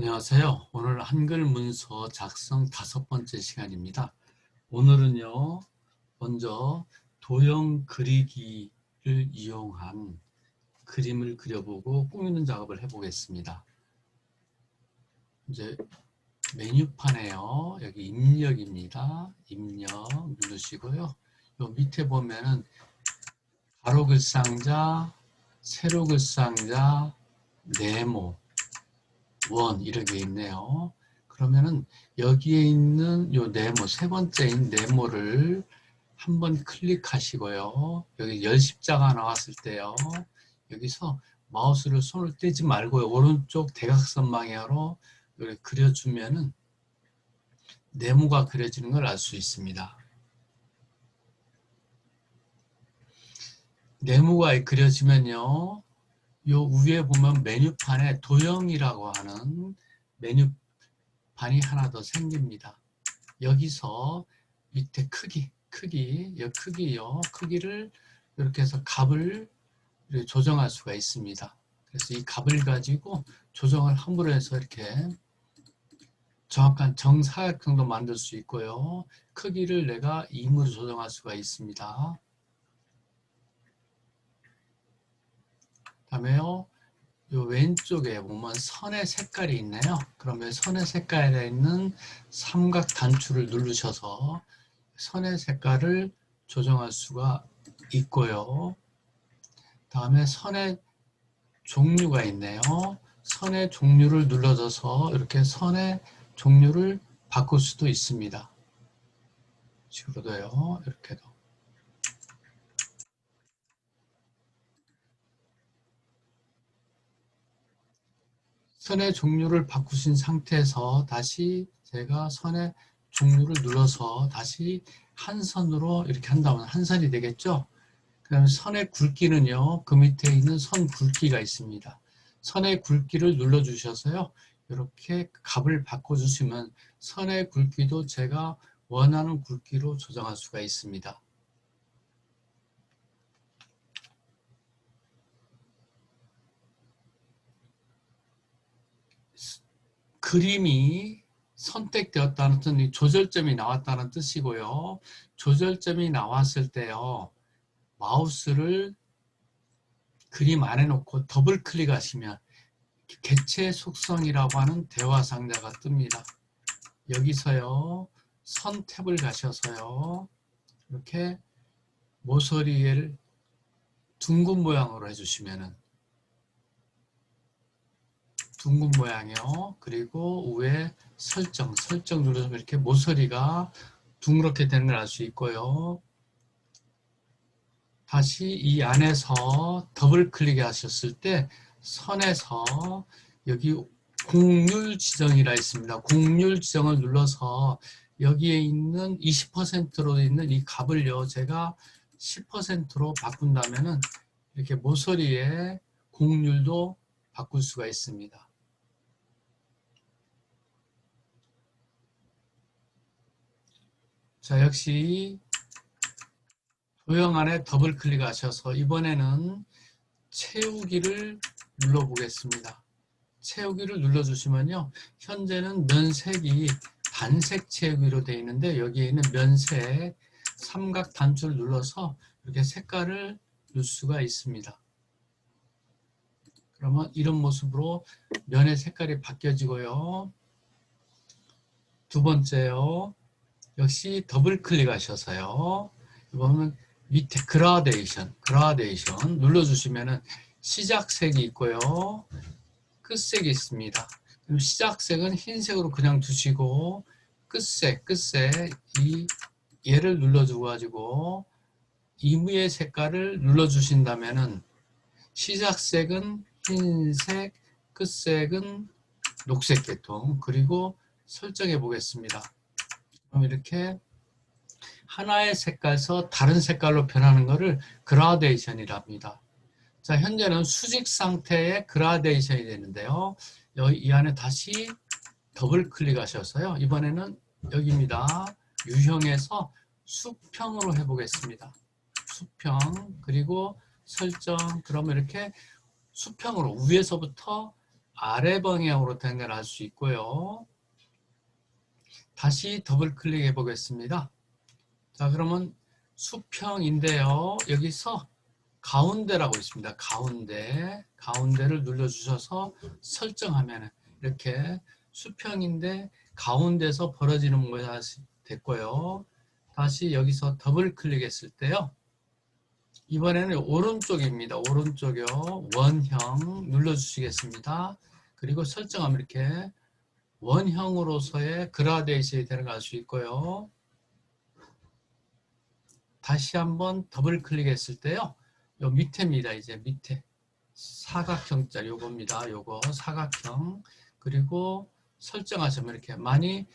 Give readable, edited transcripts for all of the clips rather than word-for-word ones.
안녕하세요. 오늘 한글 문서 작성 5번째 시간입니다. 오늘은요, 먼저 도형 그리기를 이용한 그림을 그려보고 꾸미는 작업을 해보겠습니다. 이제 메뉴판에요. 여기 입력입니다. 입력 누르시고요. 요 밑에 보면은 가로 글상자, 세로 글상자, 네모, 원 이렇게 있네요. 그러면은 여기에 있는 요 네모, 세 번째인 네모를 한번 클릭하시고요. 여기 열십자가 나왔을 때요. 여기서 마우스를 손을 떼지 말고요. 오른쪽 대각선 방향으로 이렇게 그려주면은 네모가 그려지는 걸 알 수 있습니다. 네모가 그려지면요. 요 위에 보면 메뉴판에 도형이라고 하는 메뉴판이 하나 더 생깁니다. 여기서 밑에 크기를 이렇게 해서 값을 조정할 수가 있습니다. 그래서 이 값을 가지고 조정을 함으로 해서 이렇게 정확한 정사각형도 만들 수 있고요. 크기를 내가 임으로 조정할 수가 있습니다. 다음에요. 요 왼쪽에 보면 선의 색깔이 있네요. 그러면 선의 색깔에 있는 삼각 단추를 누르셔서 선의 색깔을 조정할 수가 있고요. 다음에 선의 종류가 있네요. 선의 종류를 눌러줘서 이렇게 선의 종류를 바꿀 수도 있습니다. 식으로도요. 이렇게도. 선의 종류를 바꾸신 상태에서 다시 제가 선의 종류를 눌러서 다시 한 선으로 이렇게 한다면 한 선이 되겠죠? 그 다음에 선의 굵기는요, 그 밑에 있는 선 굵기가 있습니다. 선의 굵기를 눌러주셔서요, 이렇게 값을 바꿔주시면 선의 굵기도 제가 원하는 굵기로 조정할 수가 있습니다. 그림이 선택되었다는 뜻은 조절점이 나왔다는 뜻이고요. 조절점이 나왔을 때요, 마우스를 그림 안에 놓고 더블 클릭하시면 개체 속성이라고 하는 대화 상자가 뜹니다. 여기서요, 선 탭을 가셔서요, 이렇게 모서리를 둥근 모양으로 해주시면은 둥근 모양이요. 그리고 위에 설정 누르면 이렇게 모서리가 둥그렇게 되는 걸 알 수 있고요. 다시 이 안에서 더블 클릭 하셨을 때 선에서 여기 곡률 지정이라 있습니다. 곡률 지정을 눌러서 여기에 있는 20%로 있는 이 값을요, 제가 10%로 바꾼다면은 이렇게 모서리의 곡률도 바꿀 수가 있습니다. 자, 역시 도형 안에 더블 클릭하셔서 이번에는 채우기를 눌러보겠습니다. 채우기를 눌러주시면요, 현재는 면색이 단색 채우기로 되어 있는데 여기에 있는 면색 삼각 단추를 눌러서 이렇게 색깔을 넣을 수가 있습니다. 그러면 이런 모습으로 면의 색깔이 바뀌어지고요. 두 번째요, 역시 더블 클릭하셔서요, 이거는 밑에 그라데이션 눌러주시면은 시작색이 있고요, 끝색이 있습니다. 그럼 시작색은 흰색으로 그냥 두시고 끝색 이 얘를 눌러주고 가지고 이무의 색깔을 눌러주신다면은 시작색은 흰색, 끝색은 녹색 계통, 그리고 설정해 보겠습니다. 그럼 이렇게 하나의 색깔에서 다른 색깔로 변하는 것을 그라데이션이라 합니다. 자, 현재는 수직 상태의 그라데이션이 되는데요. 여기 이 안에 다시 더블 클릭하셔서요. 이번에는 여기입니다. 유형에서 수평으로 해보겠습니다. 수평, 그리고 설정, 그러면 이렇게 수평으로 위에서부터 아래 방향으로 당겨할 수 있고요. 다시 더블 클릭해 보겠습니다. 자, 그러면 수평인데요. 여기서 가운데라고 있습니다. 가운데를 눌러주셔서 설정하면 이렇게 수평인데 가운데서 벌어지는 모양이 됐고요. 다시 여기서 더블 클릭했을 때요. 이번에는 오른쪽입니다. 오른쪽이요. 원형 눌러주시겠습니다. 그리고 설정하면 이렇게 원형으로서의 그라데이션이 들어갈 수 있고요. 다시 한번 더블 클릭했을 때요. 요 밑에입니다. 이제 밑에 사각형짜리 요겁니다. 요거 사각형. 그리고 설정하시면 이렇게 많이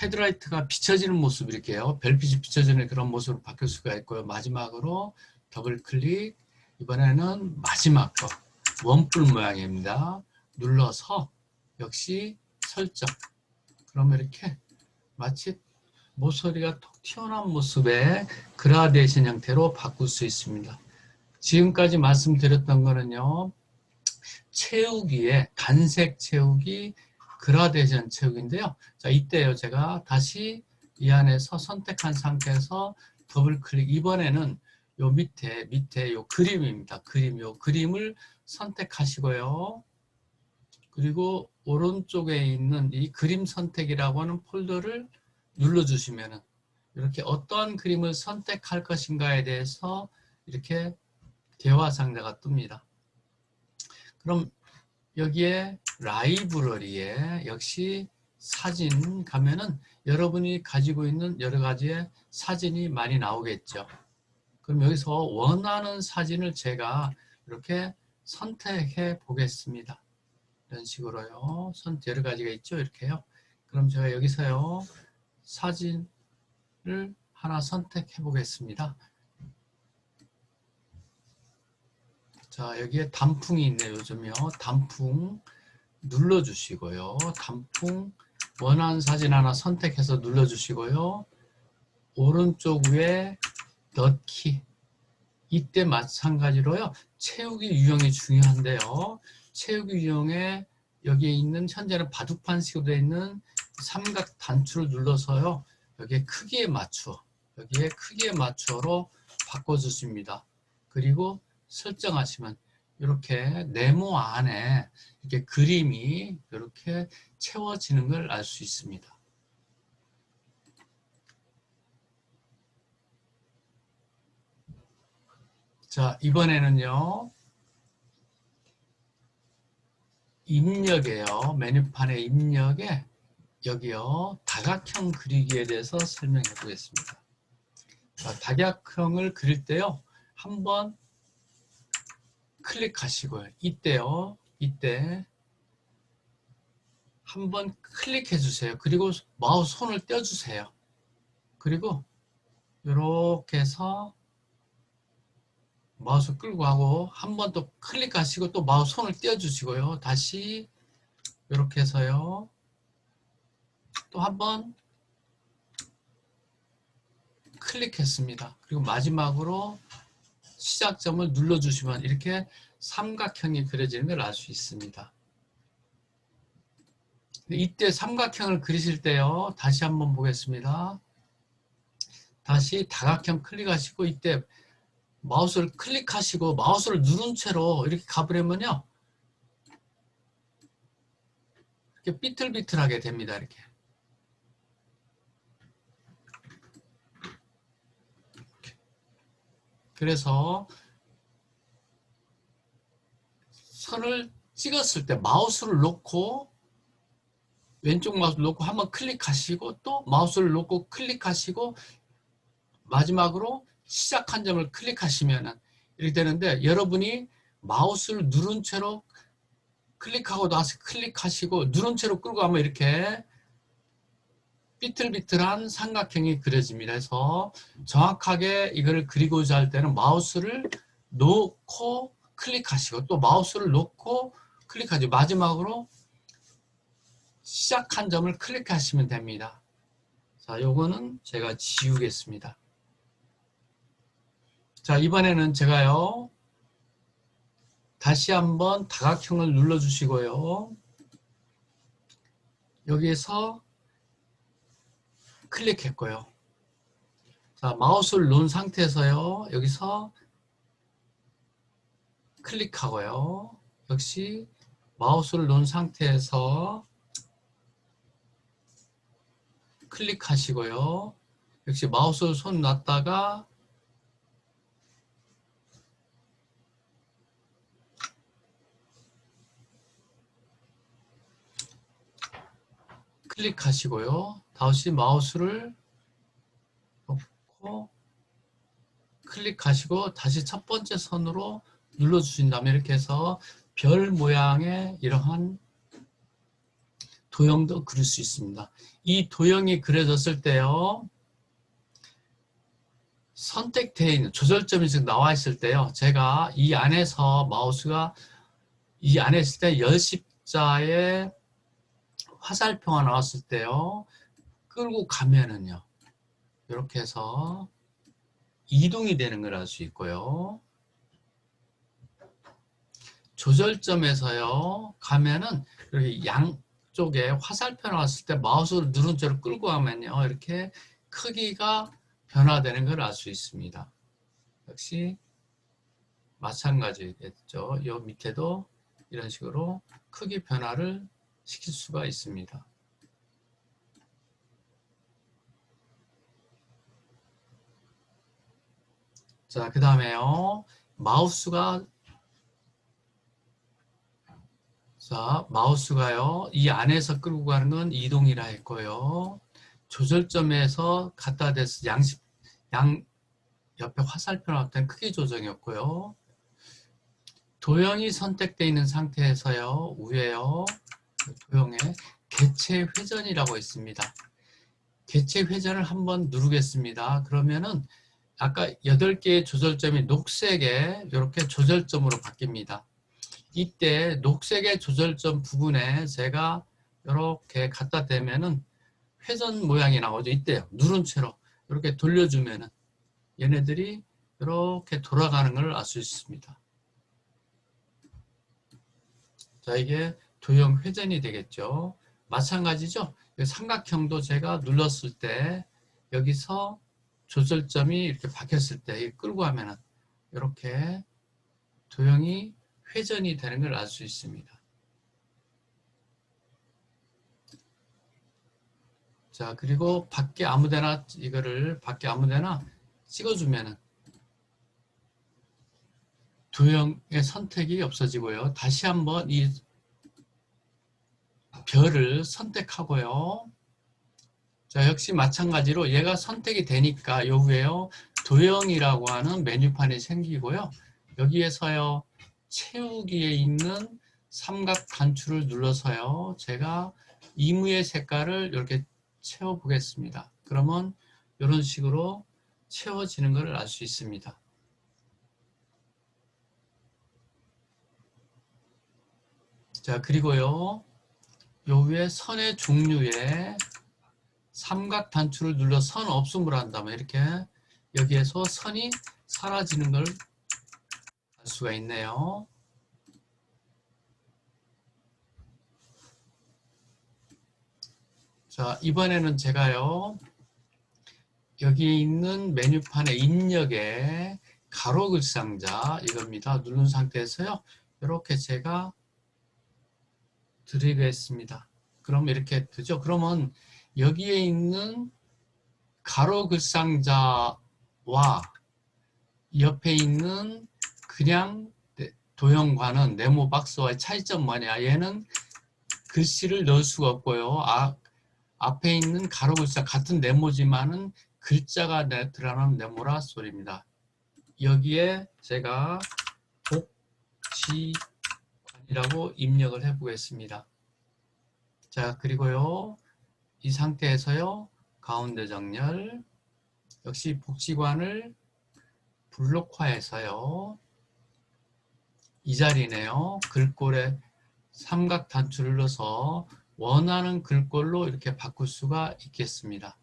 헤드라이트가 비춰지는 모습 이렇게요. 별빛이 비춰지는 그런 모습으로 바뀔 수가 있고요. 마지막으로 더블 클릭. 이번에는 마지막 거 원뿔 모양입니다. 눌러서 역시 설정. 그러면 이렇게 마치 모서리가 톡 튀어나온 모습의 그라데이션 형태로 바꿀 수 있습니다. 지금까지 말씀드렸던 거는요. 채우기에 단색 채우기, 그라데이션 채우기인데요. 자, 이때요. 제가 다시 이 안에서 선택한 상태에서 더블 클릭. 이번에는 요 밑에 요 그림입니다. 요 그림을 선택하시고요. 그리고 오른쪽에 있는 이 그림 선택이라고 하는 폴더를 눌러주시면은 이렇게 어떠한 그림을 선택할 것인가에 대해서 이렇게 대화 상자가 뜹니다. 그럼 여기에 라이브러리에 역시 사진 가면은 여러분이 가지고 있는 여러 가지의 사진이 많이 나오겠죠. 그럼 여기서 원하는 사진을 제가 이렇게 선택해 보겠습니다. 이런 식으로요. 여러 가지가 있죠. 이렇게요. 그럼 제가 여기서요. 사진을 하나 선택해 보겠습니다. 자, 여기에 단풍이 있네요. 요즘요. 단풍 눌러주시고요. 단풍 원하는 사진 하나 선택해서 눌러주시고요. 오른쪽 위에 넣기. 이때 마찬가지로요. 채우기 유형이 중요한데요. 채우기 유형에 여기에 있는 현재는 바둑판식으로 되어 있는 삼각 단추를 눌러서요. 여기에 크기에 맞추어로 바꿔주십니다. 그리고 설정하시면 이렇게 네모 안에 이렇게 그림이 이렇게 채워지는 걸 알 수 있습니다. 자, 이번에는요. 입력이에요. 메뉴판의 입력에 여기요. 다각형 그리기에 대해서 설명해 보겠습니다. 자, 다각형을 그릴 때요. 한번 클릭하시고요. 이때 한번 클릭해 주세요. 그리고 마우스 손을 떼어 주세요. 그리고 이렇게 해서 마우스 끌고 가고 한 번 또 클릭하시고 또 마우스 손을 떼어 주시고요. 다시 이렇게 해서요. 또 한 번 클릭했습니다. 그리고 마지막으로 시작점을 눌러주시면 이렇게 삼각형이 그려지는 걸 알 수 있습니다. 이때 삼각형을 그리실 때요. 다시 한번 보겠습니다. 다시 다각형 클릭하시고 이때 마우스를 클릭하시고 마우스를 누른 채로 이렇게 가버리면요. 이렇게 삐뚤삐뚤하게 됩니다. 이렇게. 그래서 선을 찍었을 때 마우스를 놓고 왼쪽 마우스를 놓고 한번 클릭하시고 또 마우스를 놓고 클릭하시고 마지막으로 시작한 점을 클릭하시면 이렇게 되는데 여러분이 마우스를 누른 채로 클릭하고 나서 클릭하시고 누른 채로 끌고 가면 이렇게 삐뚤삐뚤한 삼각형이 그려집니다. 그래서 정확하게 이걸 그리고자 할 때는 마우스를 놓고 클릭하시고 또 마우스를 놓고 클릭하죠. 마지막으로 시작한 점을 클릭하시면 됩니다. 자, 요거는 제가 지우겠습니다. 자, 이번에는 제가요. 다시 한번 다각형을 눌러주시고요. 여기에서 클릭했고요. 자, 마우스를 놓은 상태에서요. 여기서 클릭하고요. 역시 마우스를 놓은 상태에서 클릭하시고요. 역시 마우스를 손 놨다가 클릭하시고요. 다시 마우스를 놓고 클릭하시고 다시 첫 번째 선으로 눌러주신 다음에 이렇게 해서 별 모양의 이러한 도형도 그릴 수 있습니다. 이 도형이 그려졌을 때요. 선택되어 있는 조절점이 지금 나와 있을 때요. 제가 이 안에서 마우스가 이 안에 있을 때 열십자의 화살표가 나왔을 때요. 끌고 가면은요. 이렇게 해서 이동이 되는 걸 알 수 있고요. 조절점에서요. 가면은 이렇게 양쪽에 화살표 나왔을 때 마우스를 누른 채로 끌고 가면요. 이렇게 크기가 변화되는 걸 알 수 있습니다. 역시 마찬가지겠죠. 이 밑에도 이런 식으로 크기 변화를 시킬 수가 있습니다. 자, 그 다음에요. 마우스가요. 이 안에서 끌고 가는 건 이동이라 했고요. 조절점에서 갖다 대서 양 옆에 화살표 나왔던 크기 조정이었고요. 도형이 선택되어 있는 상태에서요. 위에요. 도형에 개체 회전이라고 있습니다. 개체 회전을 한번 누르겠습니다. 그러면은 아까 8개의 조절점이 녹색에 이렇게 조절점으로 바뀝니다. 이때 녹색의 조절점 부분에 제가 이렇게 갖다 대면은 회전 모양이 나오죠. 이때요. 누른 채로 이렇게 돌려주면은 얘네들이 이렇게 돌아가는 걸 알 수 있습니다. 자, 이게 도형 회전이 되겠죠. 마찬가지죠. 삼각형도 제가 눌렀을 때 여기서 조절점이 이렇게 바뀌었을 때 끌고 가면은 이렇게 도형이 회전이 되는 걸 알 수 있습니다. 자, 그리고 밖에 아무데나 이거를 밖에 아무데나 찍어주면은 도형의 선택이 없어지고요. 다시 한번 이 별을 선택하고요. 자, 역시 마찬가지로 얘가 선택이 되니까 요 위에요. 도형이라고 하는 메뉴판이 생기고요. 여기에서요. 채우기에 있는 삼각 단추를 눌러서요. 제가 이무의 색깔을 이렇게 채워 보겠습니다. 그러면 이런 식으로 채워지는 것을 알 수 있습니다. 자, 그리고요. 요 위에 선의 종류에 삼각 단추를 눌러 선 없음을 한다면 이렇게 여기에서 선이 사라지는 걸 알 수가 있네요. 자, 이번에는 제가요. 여기 있는 메뉴판의 입력에 가로 글상자 이겁니다. 누른 상태에서요. 이렇게 제가 드리겠습니다. 그럼 이렇게 되죠. 그러면 여기에 있는 가로 글상자와 옆에 있는 그냥 도형과는 네모 박스와의 차이점 뭐냐. 얘는 글씨를 넣을 수가 없고요. 앞에 있는 가로 글자 같은 네모지만은 글자가 들어가는 네모라 소리입니다. 여기에 제가 복지관이라고 입력을 해 보겠습니다. 자, 그리고요. 이 상태에서요. 가운데 정렬 역시 복지관을 블록화해서요. 이 자리네요. 글꼴에 삼각 단추를 넣어서 원하는 글꼴로 이렇게 바꿀 수가 있겠습니다.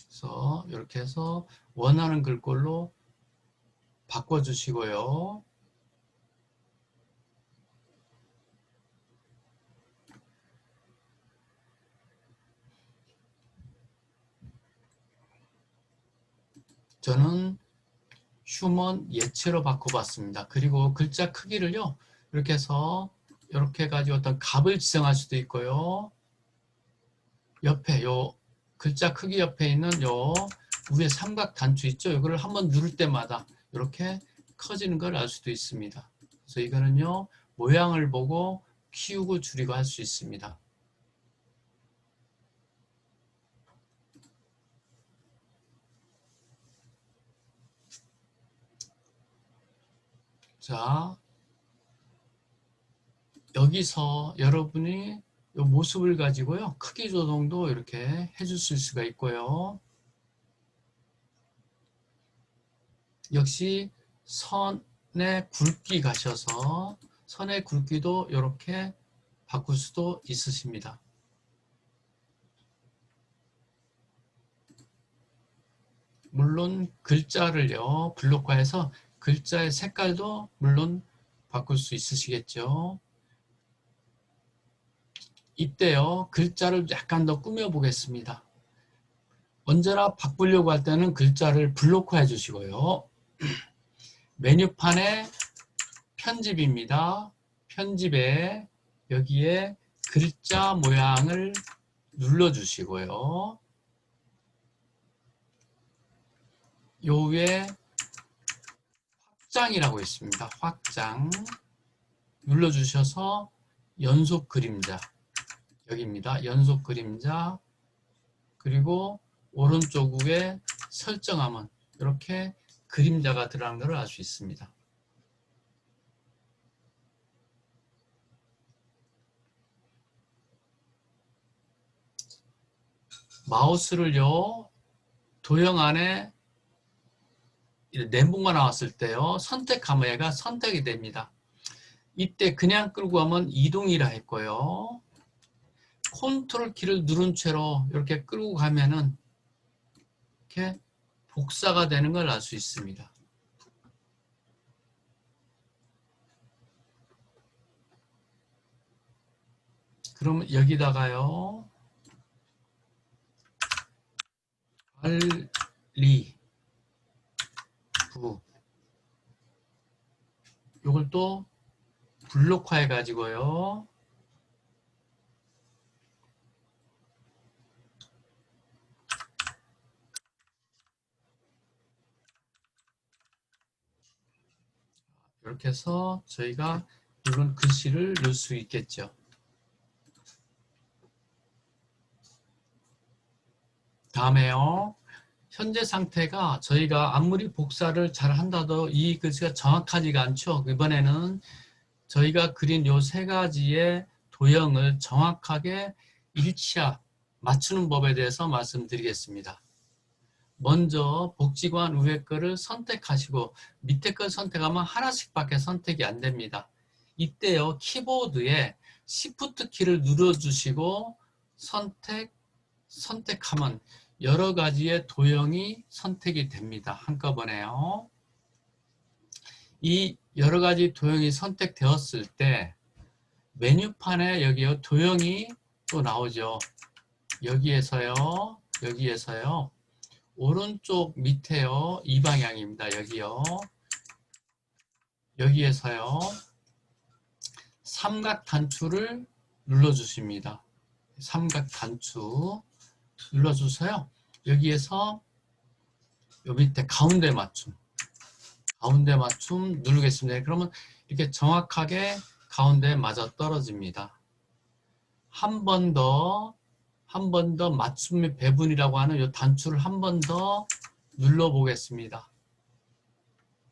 그래서 이렇게 해서 원하는 글꼴로 바꿔주시고요. 저는 휴먼 예체로 바꿔봤습니다. 그리고 글자 크기를요, 이렇게 해서 이렇게 해가지고 어떤 값을 지정할 수도 있고요. 옆에 요 글자 크기 옆에 있는 요 위에 삼각 단추 있죠? 이거를 한번 누를 때마다 이렇게 커지는 걸 알 수도 있습니다. 그래서 이거는요, 모양을 보고 키우고 줄이고 할 수 있습니다. 자, 여기서 여러분이 이 모습을 가지고요, 크기 조정도 이렇게 해주실 수가 있고요. 역시 선의 굵기 가셔서 선의 굵기도 이렇게 바꿀 수도 있으십니다. 물론 글자를요, 블록화해서 글자의 색깔도 물론 바꿀 수 있으시겠죠. 이때요, 글자를 약간 더 꾸며 보겠습니다. 언제나 바꾸려고 할 때는 글자를 블록화해 주시고요. 메뉴판에 편집입니다. 편집에 여기에 글자 모양을 눌러주시고요. 요 위에 확장이라고 있습니다. 확장 눌러주셔서 연속 그림자 여기입니다. 연속 그림자 그리고 오른쪽 위에 설정하면 이렇게 그림자가 들어가는 것을 알 수 있습니다. 마우스를요, 도형 안에 멘붕만 나왔을 때요, 선택하면 얘가 선택이 됩니다. 이때 그냥 끌고 가면 이동이라 했고요. 컨트롤 키를 누른 채로 이렇게 끌고 가면은 이렇게 복사가 되는 걸 알 수 있습니다. 그러면 여기다가요, 관리 부 이걸 또 블록화해 가지고요, 이렇게 해서 저희가 물론 글씨를 넣을 수 있겠죠. 다음에요, 현재 상태가 저희가 아무리 복사를 잘 한다도 이 글씨가 정확하지가 않죠. 이번에는 저희가 그린 요 세 가지의 도형을 정확하게 일치하 맞추는 법에 대해서 말씀드리겠습니다. 먼저 복지관 위에 거를 선택하시고 밑에 걸 선택하면 하나씩밖에 선택이 안 됩니다. 이때요, 키보드에 Shift 키를 눌러주시고 선택하면 여러 가지의 도형이 선택이 됩니다. 한꺼번에요. 이 여러 가지 도형이 선택되었을 때 메뉴판에 여기요, 도형이 또 나오죠. 여기에서요, 오른쪽 밑에요, 이 방향입니다. 여기요. 여기에서요, 삼각 단추를 눌러주십니다. 삼각 단추 눌러주세요. 여기에서 요 밑에 가운데 맞춤 누르겠습니다. 그러면 이렇게 정확하게 가운데 맞아 떨어집니다. 한 번 더 맞춤 배분이라고 하는 이 단추를 한 번 더 눌러 보겠습니다.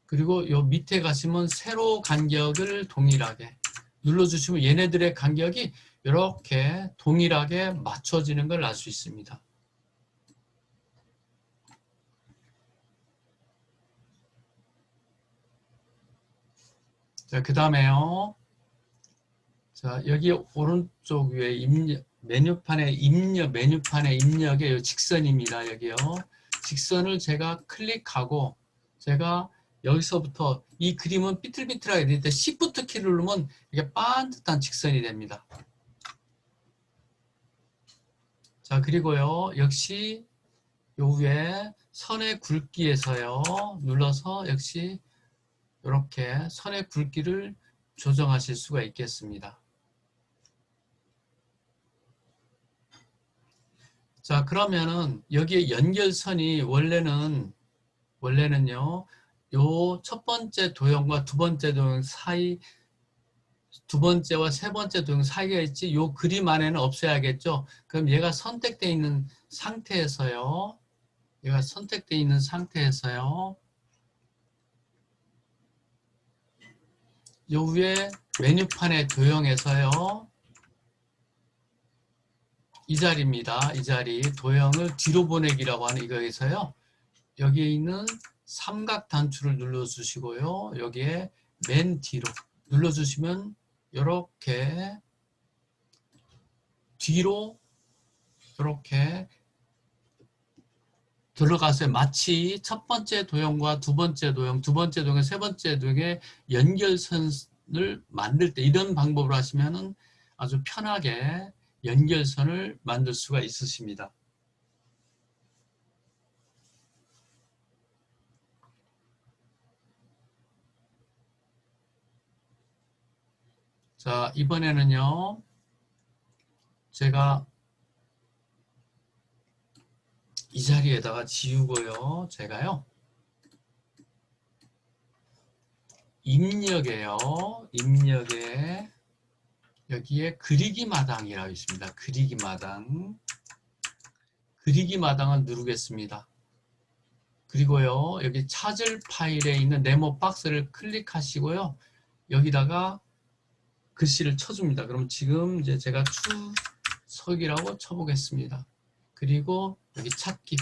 그리고 요 밑에 가시면 세로 간격을 동일하게 눌러주시면 얘네들의 간격이 이렇게 동일하게 맞춰지는 걸 알 수 있습니다. 자, 그 다음에요. 자, 여기 오른쪽 위에 메뉴판의 입력의 직선입니다. 여기요. 직선을 제가 클릭하고 제가 여기서부터 이 그림은 삐뚤삐뚤하게 될 때 Shift 키를 누르면 이게 반듯한 직선이 됩니다. 자, 그리고요, 역시 요 위에 선의 굵기에서요, 눌러서 역시 이렇게 선의 굵기를 조정하실 수가 있겠습니다. 자, 그러면은 여기에 연결선이 원래는요, 요 첫 번째 도형과 두 번째 도형 사이, 두 번째와 세 번째 도형 사이가 있지, 요 그림 안에는 없어야겠죠. 그럼 얘가 선택되어 있는 상태에서요, 요 위에 메뉴판의 도형에서요, 이 자리입니다. 이 자리 도형을 뒤로 보내기라고 하는 이거에서요, 여기에 있는 삼각 단추를 눌러주시고요, 여기에 맨 뒤로 눌러주시면 이렇게 뒤로 이렇게 들어가서 마치 첫 번째 도형과 두 번째 도형, 세 번째 도형의 연결선을 만들 때 이런 방법으로 하시면은 아주 편하게 연결선을 만들 수가 있으십니다. 자, 이번에는요, 제가 이 자리에다가 지우고요, 제가요, 입력에 여기에 그리기 마당이라고 있습니다. 그리기 마당을 누르겠습니다. 그리고요, 여기 찾을 파일에 있는 네모 박스를 클릭하시고요, 여기다가 글씨를 쳐줍니다. 그럼 지금 이제 제가 추석이라고 쳐보겠습니다. 그리고 여기 찾기,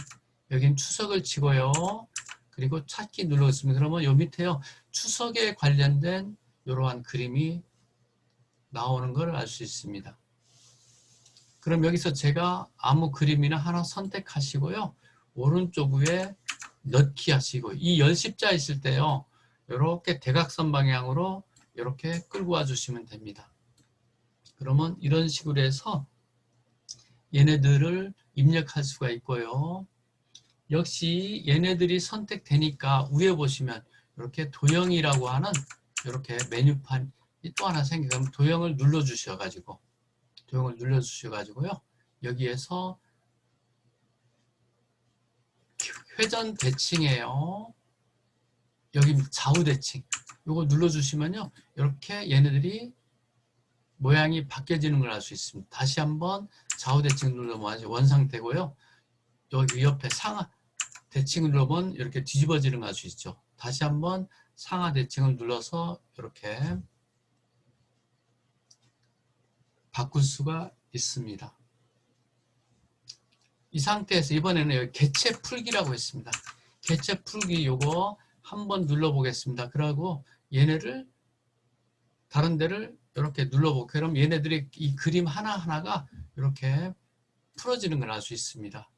여긴 추석을 치고요, 그리고 찾기 눌러겠습니다. 그러면 요 밑에요, 추석에 관련된 이러한 그림이 나오는 걸 알 수 있습니다. 그럼 여기서 제가 아무 그림이나 하나 선택하시고요, 오른쪽 위에 넣기 하시고, 이 열십자 있을 때요, 이렇게 대각선 방향으로 이렇게 끌고 와 주시면 됩니다. 그러면 이런 식으로 해서 얘네들을 입력할 수가 있고요. 역시 얘네들이 선택되니까 위에 보시면 이렇게 도형이라고 하는 이렇게 메뉴판이 또 하나 생기면 도형을 눌러 주셔가지고요, 여기에서 회전 대칭이에요. 여기 좌우 대칭, 이거 눌러주시면요, 이렇게 얘네들이 모양이 바뀌어지는 걸 알 수 있습니다. 다시 한번 좌우 대칭 눌러보면 원상태고요, 여기 옆에 상하 대칭을 눌러보면 이렇게 뒤집어지는 걸 알 수 있죠. 다시 한번 상하 대칭을 눌러서 이렇게 바꿀 수가 있습니다. 이 상태에서 이번에는 여기 개체 풀기라고 했습니다. 개체 풀기 요거 한번 눌러보겠습니다. 그러고 얘네를 다른 데를 이렇게 눌러보고, 그럼 얘네들이 이 그림 하나하나가 이렇게 풀어지는 걸 알 수 있습니다.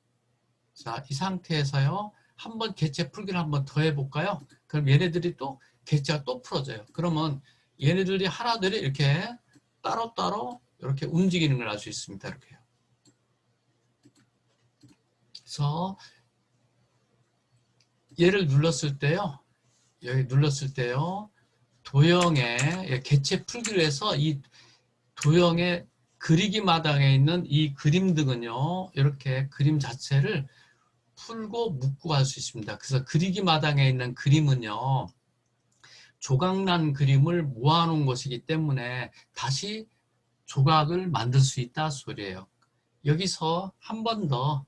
자, 이 상태에서요, 한번 개체 풀기를 한번 더 해볼까요? 그럼 얘네들이 또 개체가 또 풀어져요. 그러면 얘네들이 하나들이 이렇게 따로따로 이렇게 움직이는 걸 알 수 있습니다. 이렇게요. 그래서 얘를 눌렀을 때요, 여기 눌렀을 때요, 도형에 개체 풀기를 해서 이 도형의 그리기 마당에 있는 이 그림 등은요, 이렇게 그림 자체를 풀고 묶고 할 수 있습니다. 그래서 그리기 마당에 있는 그림은요, 조각난 그림을 모아놓은 것이기 때문에 다시 조각을 만들 수 있다 소리예요. 여기서 한 번 더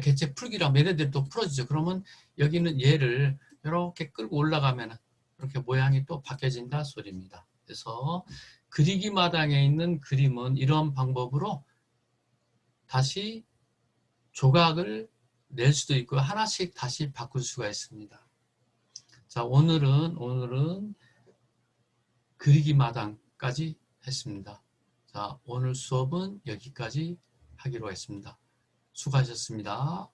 개체 풀기를 하면 얘네들이 또 풀어지죠. 그러면 여기는 얘를 이렇게 끌고 올라가면 이렇게 모양이 또 바뀌어진다 소리입니다. 그래서 그리기 마당에 있는 그림은 이런 방법으로 다시 조각을 낼 수도 있고 하나씩 다시 바꿀 수가 있습니다. 자, 오늘은 그리기 마당까지 했습니다. 자, 오늘 수업은 여기까지 하기로 했습니다. 수고하셨습니다.